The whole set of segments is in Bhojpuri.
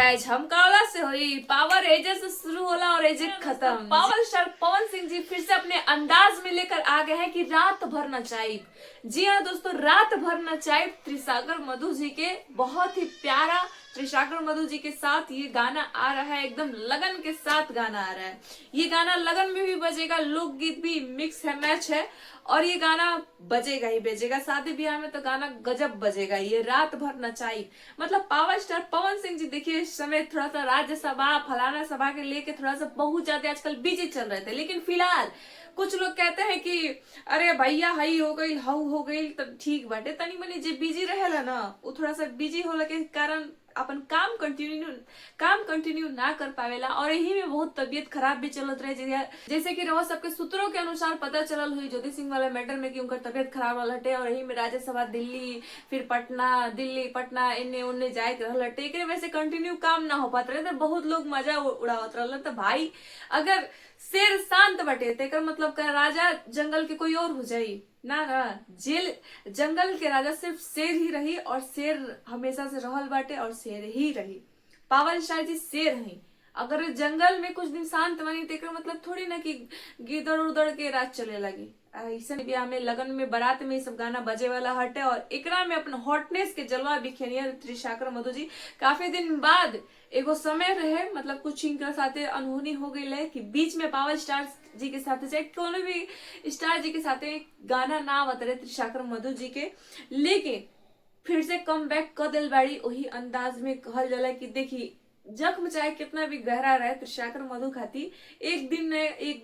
मैच हमकावला से हुई, पावर एजे से शुरू होला और एजे खत्म। पावर स्टार पवन सिंह जी फिर से अपने अंदाज में लेकर आ गए हैं कि रात भर नचाई। जी हाँ दोस्तों, रात भर नचाई त्रिसागर मधु जी के बहुत ही प्यारा त्रिसागर मधु जी के साथ ये गाना आ रहा है, एकदम लगन के साथ गाना आ रहा है। ये गाना लगन में भी बजेगा, लोकगीत भी मिक्स है, मैच है और ये गाना बजेगा ही बजेगा। शादी ब्याह में तो गाना गजब बजेगा। ये रात भर नचाई मतलब पावर स्टार पवन सिंह जी देखिए इस समय थोड़ा सा राज्यसभा फलाना सभा के लेके थोड़ा सा बहुत ज्यादा आजकल बिजी चल रहे थे, लेकिन फिलहाल कुछ लोग कहते हैं कि अरे भैया हई हो गई हाउ हो गई तब ठीक बाटे, तनी मनी जे बिजी रहेला ना वो थोड़ा सा बिजी होला के कारण अपन काम कंटिन्यू ना कर पावेला और यही में बहुत तबियत खराब भी चलत रहे। जैसे कि रहो सबके सूत्रों के अनुसार पता चलल हुई ज्योति सिंह वाला मैटर में कि उनका तबियत खराब रहल हटे और यही में राज्यसभा दिल्ली फिर पटना दिल्ली पटना इन्ने उन्ने जाए के रहल हटे, एक वैसे कंटिन्यू काम ना हो पाते रहे तो बहुत लोग मजा उड़ावत रहल। तो भाई अगर शेर शांत बटे तेकर मतलब का राजा जंगल के कोई और हो जाई ना जेल जंगल के राजा सिर्फ शेर ही रही और शेर हमेशा से रहल बाटे और शेर ही रही। पावर स्टार जी शेर हैं, अगर जंगल में कुछ दिन शांत बनी तेकर मतलब थोड़ी ना कि गिदड़ उदड़ के राज चले लगी। ऐसा ब्याह में लगन में बारात में सब गाना बजे वाला हटे और एकरा में अपना हॉटनेस के जलवा बिखेरिया त्रिसागर मधु जी। काफी दिन बाद एगो समय रहे मतलब कुछ इनका साथे अनहोनी हो गई है कि बीच में पावर स्टार जी के साथ चाहे कोनो भी स्टार जी के साथ गाना ना आवत रहे त्रिसागर मधु जी के, लेकिन फिर से कम बैक कर दिल बाड़ी वही अंदाज में कहल जाला कि देखी जख्म चाहे कितना भी गहरा रहे त्रिसागर मधु खाती एक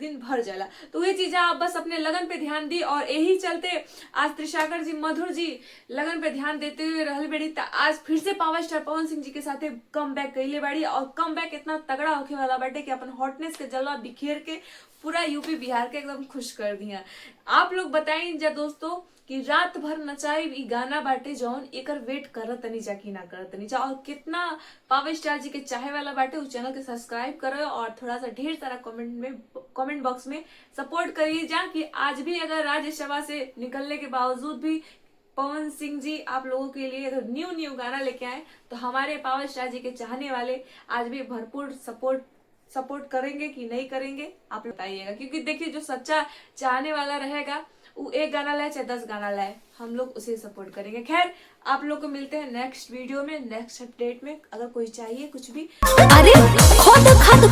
दिन भर जाला। तो ये चीजें आप बस अपने लगन पे ध्यान दी और यही चलते आज त्रिसागर जी मधुर जी लगन पे ध्यान देते हुए रहल बेड़ी तो आज फिर से पावर स्टार पवन सिंह जी के साथ कम बैक कैले बाड़ी और कम बैक इतना तगड़ा होके वाला बाटे कि अपन हॉटनेस के जलवा बिखेर के पूरा यूपी बिहार के एकदम खुश कर दिया। आप लोग बताइए जा दोस्तों कि रात भर नचाई ई गाना बाटे जौन एकर वेट करत तनी जा कि ना करत तनी जा और कितना पावर स्टार जी के चाहे वाला बाटे उस चैनल के सब्सक्राइब करो और थोड़ा सा ढेर सारा कमेंट बॉक्स में सपोर्ट करिए जा कि आज भी अगर राज्यसभा से निकलने के बावजूद भी पवन सिंह जी आप लोगों के लिए अगर न्यू गाना लेके आए तो हमारे पावर स्टार जी के चाहने वाले आज भी भरपूर सपोर्ट करेंगे कि नहीं करेंगे आप बताइएगा, क्योंकि देखिए जो सच्चा चाहने वाला रहेगा वो एक गाना लाए चाहे 10 गाना लाए हम लोग उसे सपोर्ट करेंगे। खैर आप लोग को मिलते हैं नेक्स्ट वीडियो में नेक्स्ट अपडेट में। अगर कोई चाहिए कुछ भी अरे खुद